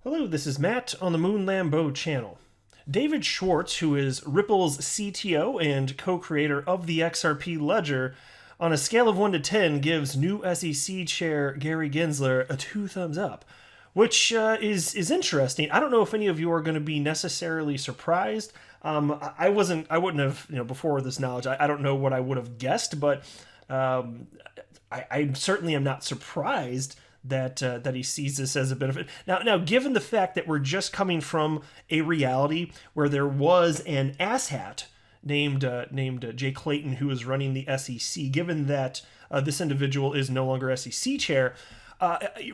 Hello, this is Matt on the Moon Lambeau channel. David Schwartz, who is Ripple's CTO and co-creator of the XRP ledger, on a scale of 1 to 10 gives new SEC chair Gary Gensler a 2 thumbs up, which is interesting. I don't know if any of you are going to be necessarily surprised. I wouldn't have, before this knowledge, I don't know what I would have guessed, but I certainly am not surprised that he sees this as a benefit. Now, given the fact that we're just coming from a reality where there was an asshat named Jay Clayton who is running the SEC, given that this individual is no longer SEC chair,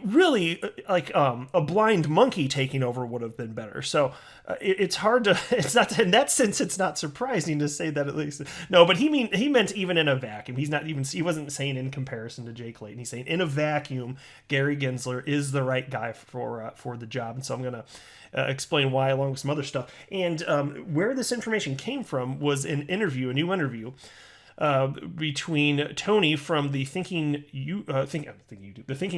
really, a blind monkey taking over would have been better. So it's hard to, it's not, in that sense, it's not surprising to say that at least. No, but he meant even in a vacuum. He wasn't saying in comparison to Jay Clayton. He's saying in a vacuum, Gary Gensler is the right guy for the job. And so I'm going to explain why along with some other stuff. And where this information came from was a new interview between Tony from the Thinking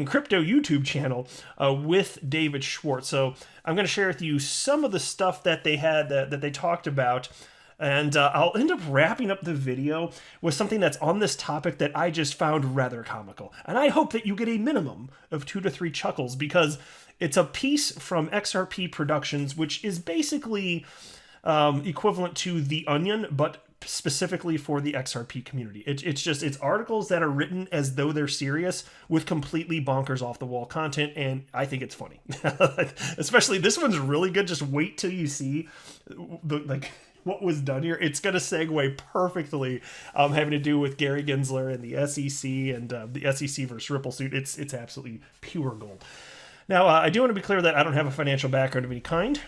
Crypto YouTube channel with David Schwartz. So I'm going to share with you some of the stuff that they had that they talked about, and I'll end up wrapping up the video with something that's on this topic that I just found rather comical. And I hope that you get a minimum of 2 to 3 chuckles, because it's a piece from XRP Productions, which is basically equivalent to The Onion, but specifically for the XRP community. It's articles that are written as though they're serious with completely bonkers off the wall content, and I think it's funny. Especially this one's really good. Just wait till you see what was done here. It's going to segue perfectly, having to do with Gary Gensler and the SEC and the SEC versus Ripple suit. It's absolutely pure gold. Now, I do want to be clear that I don't have a financial background of any kind.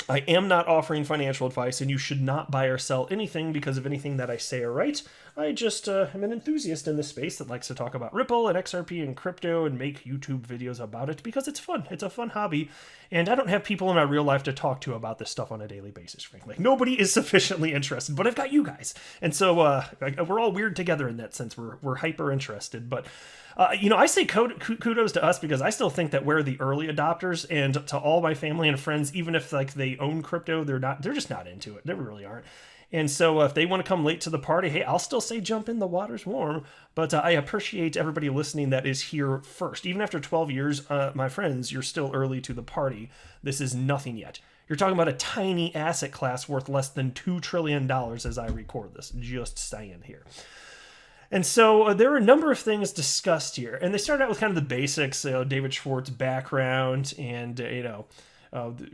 I am not offering financial advice, and you should not buy or sell anything because of anything that I say or write. I just am an enthusiast in this space that likes to talk about Ripple and XRP and crypto and make YouTube videos about it because it's fun. It's a fun hobby, and I don't have people in my real life to talk to about this stuff on a daily basis, frankly. Nobody is sufficiently interested, but I've got you guys. And so we're all weird together in that sense. We're hyper interested, but I say kudos to us because I still think that we're the early adopters, and to all my family and friends, even if they own crypto, they're just not into it. They really aren't. And so if they want to come late to the party, hey, I'll still say jump in, the water's warm. But I appreciate everybody listening that is here first. Even after 12 years, my friends, you're still early to the party. This is nothing yet. You're talking about a tiny asset class worth less than $2 trillion as I record this. Just saying here. And so there are a number of things discussed here. And they start out with kind of the basics, David Schwartz background and,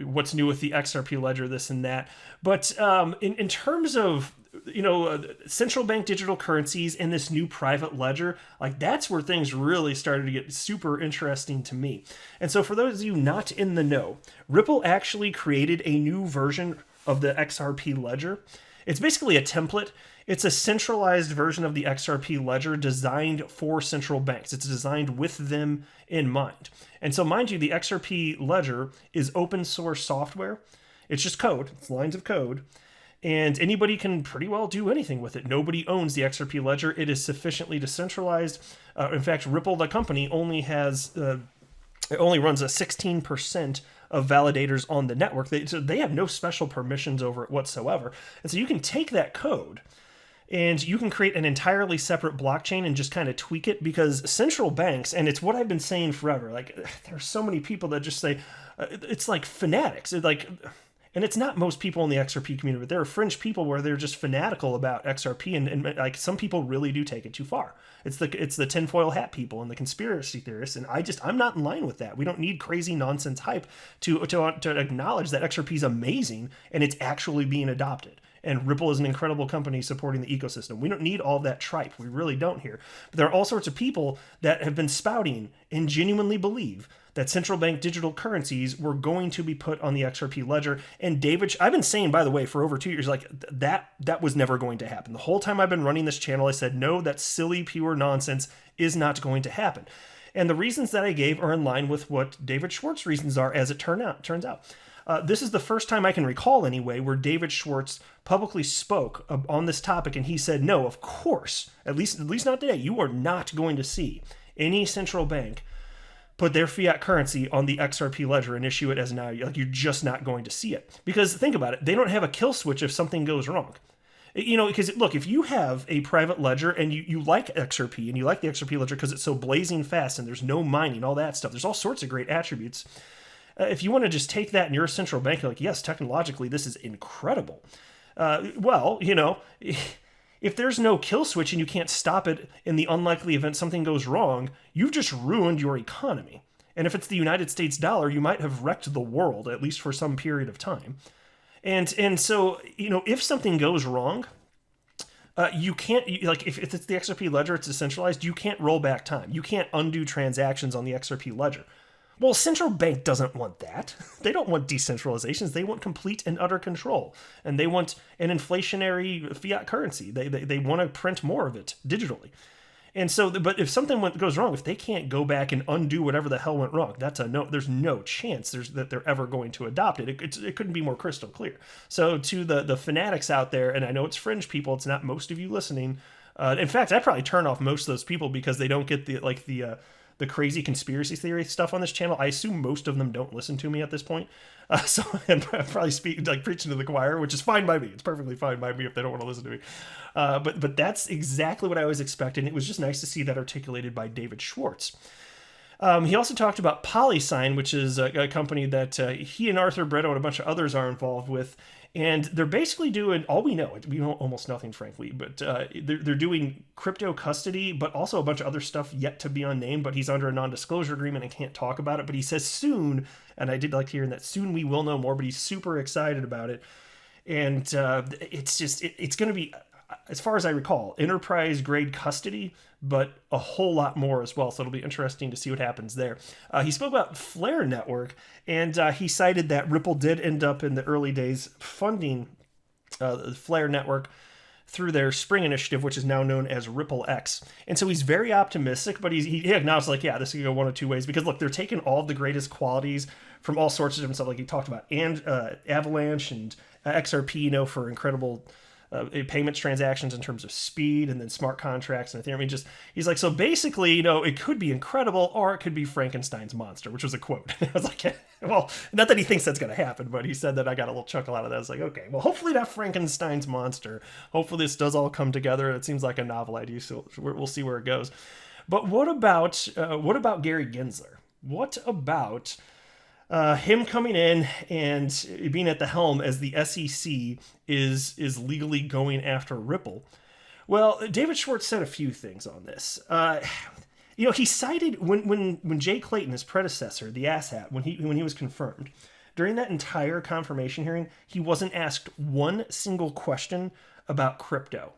what's new with the XRP ledger, this and that. But in terms of, central bank digital currencies and this new private ledger, that's where things really started to get super interesting to me. And so for those of you not in the know, Ripple actually created a new version of the XRP ledger. It's basically a template. It's a centralized version of the XRP ledger designed for central banks. It's designed with them in mind. And so, mind you, the XRP ledger is open source software. It's just code. It's lines of code. And anybody can pretty well do anything with it. Nobody owns the XRP ledger. It is sufficiently decentralized. In fact, Ripple, the company, only runs a 16% of validators on the network. So they have no special permissions over it whatsoever. And so you can take that code and you can create an entirely separate blockchain and just kind of tweak it, because central banks, and it's what I've been saying forever, there are so many people that just say, it's like fanatics. And it's not most people in the XRP community, but there are fringe people where they're just fanatical about XRP, and some people really do take it too far. It's the tinfoil hat people and the conspiracy theorists, and I'm not in line with that. We don't need crazy nonsense hype to acknowledge that XRP is amazing and it's actually being adopted. And Ripple is an incredible company supporting the ecosystem. We don't need all that tripe. We really don't here. But there are all sorts of people that have been spouting and genuinely believe that central bank digital currencies were going to be put on the XRP ledger. And David, I've been saying, by the way, for over 2 years, that was never going to happen. The whole time I've been running this channel, I said, no, that silly, pure nonsense is not going to happen. And the reasons that I gave are in line with what David Schwartz's reasons are, as it turns out. This is the first time I can recall, anyway, where David Schwartz publicly spoke on this topic, and he said, no, of course, at least not today, you are not going to see any central bank put their fiat currency on the XRP ledger and issue it as now. Like, you're just not going to see it. Because think about it, they don't have a kill switch if something goes wrong. You know, because look, if you have a private ledger and you like XRP and you like the XRP ledger because it's so blazing fast and there's no mining, all that stuff, there's all sorts of great attributes. If you want to just take that and you're a central bank, you're like, yes, technologically, this is incredible. Well, you know, if there's no kill switch and you can't stop it in the unlikely event something goes wrong, you've just ruined your economy. And if it's the United States dollar, you might have wrecked the world, at least for some period of time. And so, you know, if something goes wrong, you can't, like, if it's the XRP ledger, it's decentralized, you can't roll back time. You can't undo transactions on the XRP ledger. Well, central bank doesn't want that. They don't want decentralizations. They want complete and utter control. And they want an inflationary fiat currency. They want to print more of it digitally. And so, but if something goes wrong, if they can't go back and undo whatever the hell went wrong, that's a no. There's no chance that they're ever going to adopt it. It couldn't be more crystal clear. So to the fanatics out there, and I know it's fringe people, it's not most of you listening. In fact, I probably turn off most of those people because they don't get the crazy conspiracy theory stuff on this channel. I assume most of them don't listen to me at this point. So I'm probably preaching to the choir, which is fine by me. It's perfectly fine by me if they don't want to listen to me. But that's exactly what I was expecting. It was just nice to see that articulated by David Schwartz. He also talked about PolySign, which is a company that he and Arthur Bretto and a bunch of others are involved with. And they're basically doing, all we know almost nothing, frankly, but they're doing crypto custody, but also a bunch of other stuff yet to be unnamed, but he's under a non-disclosure agreement and can't talk about it. But he says soon, and I did like hearing that soon we will know more, but he's super excited about it. And it's going to be, as far as I recall, enterprise grade custody, but a whole lot more as well. So it'll be interesting to see what happens there. He spoke about Flare Network, and he cited that Ripple did end up in the early days funding the Flare Network through their Spring initiative, which is now known as Ripple X. And so he's very optimistic, but he acknowledged, like, yeah, this could go one of two ways. Because look, they're taking all of the greatest qualities from all sorts of different stuff, like he talked about, and Avalanche and XRP, you know, for incredible payments transactions in terms of speed, and then smart contracts and Ethereum. I mean, he's like, so basically, you know, it could be incredible or it could be Frankenstein's monster, which was a quote. I was like, well, not that he thinks that's going to happen, but he said that. I got a little chuckle out of that. I was like, okay, well, hopefully not Frankenstein's monster. Hopefully this does all come together. It seems like a novel idea, so we'll see where it goes. But what about Gary Gensler? What about him coming in and being at the helm as the SEC is legally going after Ripple? Well, David Schwartz said a few things on this. You know, he cited when Jay Clayton, his predecessor, the asshat, when he was confirmed, during that entire confirmation hearing, he wasn't asked one single question about crypto.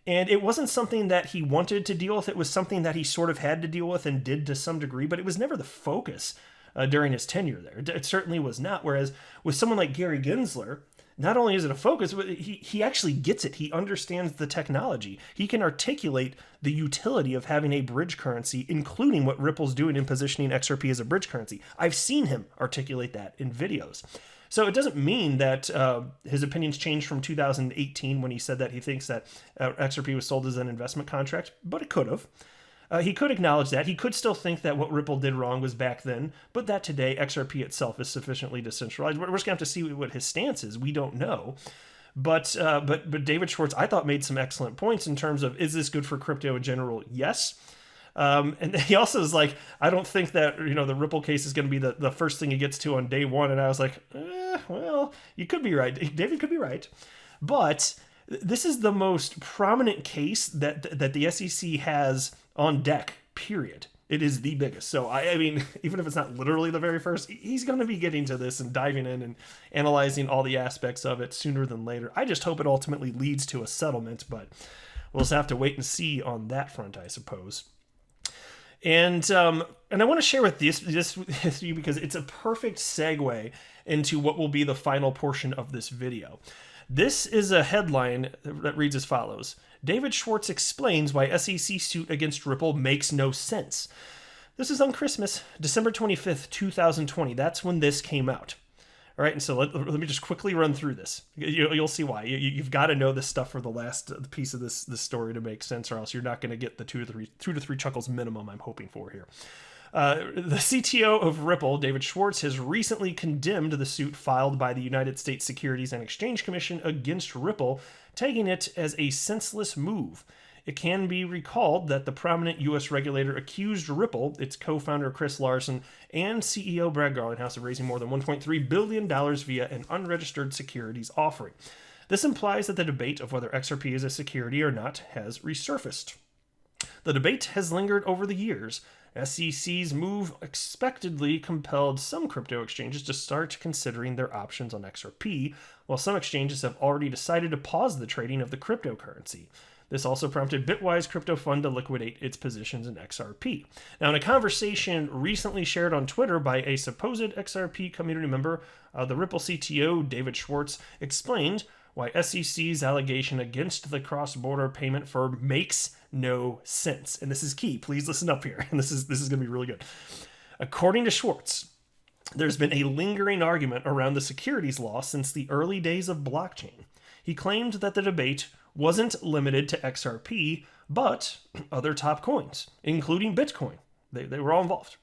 And it wasn't something that he wanted to deal with. It was something that he sort of had to deal with and did to some degree, but it was never the focus during his tenure there. It certainly was not. Whereas with someone like Gary Gensler, not only is it a focus, but he actually gets it. He understands the technology. He can articulate the utility of having a bridge currency, including what Ripple's doing in positioning XRP as a bridge currency. I've seen him articulate that in videos. So it doesn't mean that his opinions changed from 2018 when he said that he thinks that XRP was sold as an investment contract, but it could have. He could acknowledge that. He could still think that what Ripple did wrong was back then, but that today XRP itself is sufficiently decentralized. We're just going to have to see what his stance is. We don't know. But David Schwartz, I thought, made some excellent points in terms of, is this good for crypto in general? Yes. And he also is like, I don't think that, you know, the Ripple case is going to be the first thing he gets to on day one. And I was like, well, you could be right. David could be right. But this is the most prominent case that the SEC has on deck, period. It is the biggest. So, I mean, even if it's not literally the very first, he's going to be getting to this and diving in and analyzing all the aspects of it sooner than later. I just hope it ultimately leads to a settlement, but we'll just have to wait and see on that front, I suppose. And I want to share with this with you because it's a perfect segue into what will be the final portion of this video. This is a headline that reads as follows: David Schwartz explains why SEC suit against Ripple makes no sense. This is on Christmas, December 25th, 2020. That's when this came out. All right, and so let me just quickly run through this. You'll see why. You've got to know this stuff for the last piece of this story to make sense, or else you're not going to get the two to three chuckles minimum I'm hoping for here. The CTO of Ripple, David Schwartz, has recently condemned the suit filed by the United States Securities and Exchange Commission against Ripple, tagging it as a senseless move. It can be recalled that the prominent U.S. regulator accused Ripple, its co-founder Chris Larsen, and CEO Brad Garlinghouse of raising more than $1.3 billion via an unregistered securities offering. This implies that the debate of whether XRP is a security or not has resurfaced. The debate has lingered over the years. SEC's move expectedly compelled some crypto exchanges to start considering their options on XRP, while some exchanges have already decided to pause the trading of the cryptocurrency. This also prompted Bitwise Crypto Fund to liquidate its positions in XRP. Now, in a conversation recently shared on Twitter by a supposed XRP community member, the Ripple CTO, David Schwartz, explained why SEC's allegation against the cross-border payment firm makes no sense. And this is key. Please listen up here. And this is going to be really good. According to Schwartz, there's been a lingering argument around the securities law since the early days of blockchain. He claimed that the debate wasn't limited to XRP, but other top coins, including Bitcoin. They were all involved.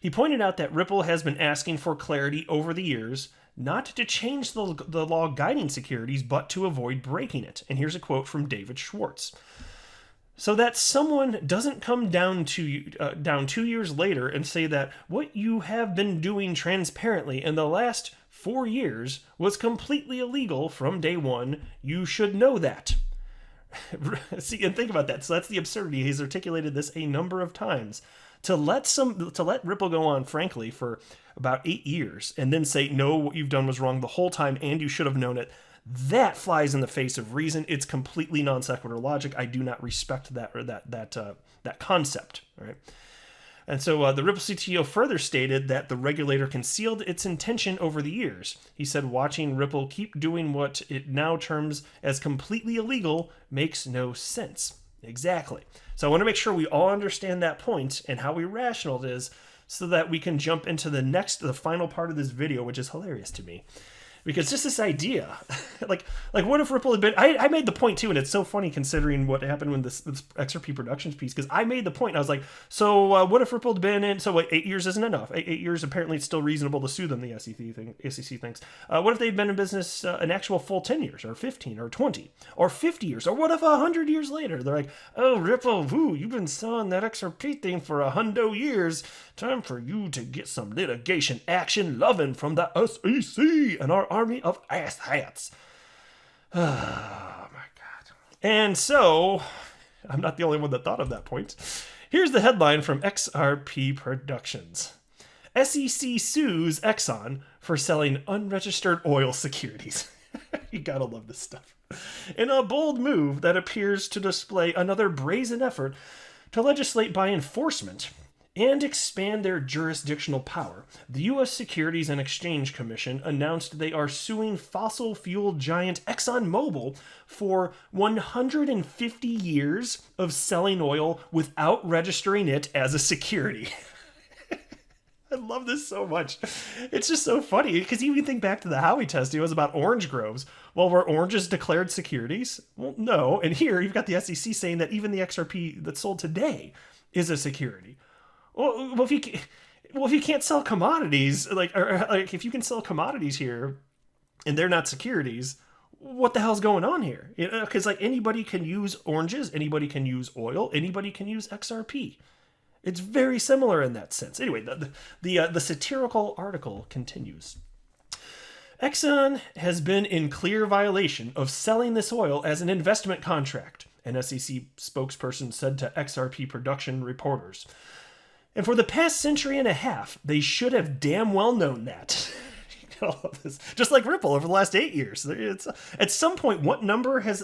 He pointed out that Ripple has been asking for clarity over the years, not to change the law guiding securities, but to avoid breaking it. And here's a quote from David Schwartz. So that someone doesn't come down 2 years later and say that what you have been doing transparently in the last 4 years was completely illegal from day one. You should know that. See, and think about that. So that's the absurdity. He's articulated this a number of times. To let Ripple go on, frankly, for about 8 years and then say, no, what you've done was wrong the whole time and you should have known it. That flies in the face of reason. It's completely non sequitur logic. I do not respect that or that concept. All right. And so the Ripple CTO further stated that the regulator concealed its intention over the years. He said watching Ripple keep doing what it now terms as completely illegal makes no sense. Exactly. So I want to make sure we all understand that point and how irrational it is so that we can jump into the final part of this video, which is hilarious to me. Because just this idea, like what if Ripple had been, I made the point too, and it's so funny considering what happened when this XRP Productions piece, because I made the point, I was like, so what if Ripple had been in, so 8 years isn't enough. 8 years, apparently it's still reasonable to sue them, the SEC thinks. What if they'd been in business an actual full 10 years, or 15, or 20, or 50 years, or what if 100 years later, they're like, oh, Ripple, you've been selling that XRP thing for 100 years. Time for you to get some litigation action loving from the SEC and our army of asshats. Oh my God. And so, I'm not the only one that thought of that point. Here's the headline from XRP Productions. SEC sues Exxon for selling unregistered oil securities. You gotta love this stuff. In a bold move that appears to display another brazen effort to legislate by enforcement and expand their jurisdictional power, the U.S. Securities and Exchange Commission announced they are suing fossil fuel giant ExxonMobil for 150 years of selling oil without registering it as a security. I love this so much. It's just so funny because you can think back to the Howey test. It was about orange groves. Well, were oranges declared securities? Well, no. And here you've got the SEC saying that even the XRP that's sold today is a security. Well, if you can't sell commodities, like if you can sell commodities here and they're not securities, what the hell's going on here? Because anybody can use oranges, anybody can use oil, anybody can use XRP. It's very similar in that sense. Anyway, the satirical article continues. Exxon has been in clear violation of selling this oil as an investment contract, an SEC spokesperson said to XRP Production reporters. And for the past century and a half, they should have damn well known that. Just like Ripple over the last 8 years. It's, at some point, what number has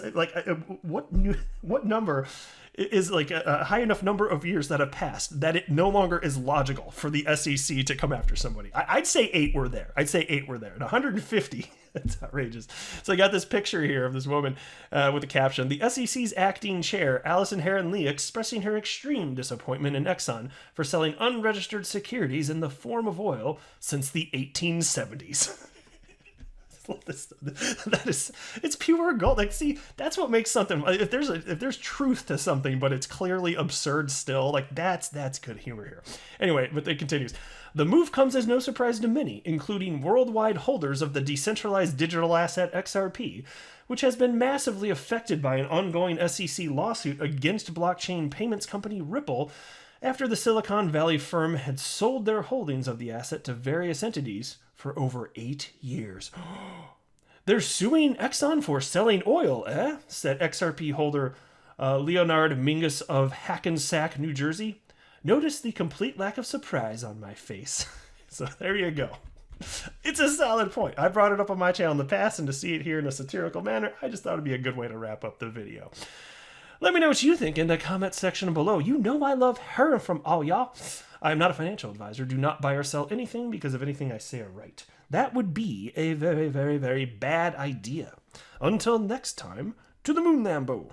what number is a high enough number of years that have passed that it no longer is logical for the SEC to come after somebody? I'd say 8 were there. And 150, that's outrageous. So I got this picture here of this woman with the caption, the SEC's acting chair, Allison Heron-Lee, expressing her extreme disappointment in Exxon for selling unregistered securities in the form of oil since the 1870s. It's pure gold. Like, see, that's what makes something. If there's truth to something, but it's clearly absurd still, like that's good humor here. Anyway, but it continues. The move comes as no surprise to many, including worldwide holders of the decentralized digital asset XRP, which has been massively affected by an ongoing SEC lawsuit against blockchain payments company Ripple after the Silicon Valley firm had sold their holdings of the asset to various entities for over 8 years. They're suing Exxon for selling oil, said XRP holder Leonard Mingus of Hackensack, New Jersey. Notice the complete lack of surprise on my face. So there you go. It's a solid point. I brought it up on my channel in the past, and to see it here in a satirical manner, I just thought it'd be a good way to wrap up the video. Let me know what you think in the comment section below. You know I love hearing from all y'all. I am not a financial advisor. Do not buy or sell anything because of anything I say or write. That would be a very, very, very bad idea. Until next time, to the moon, Lambo.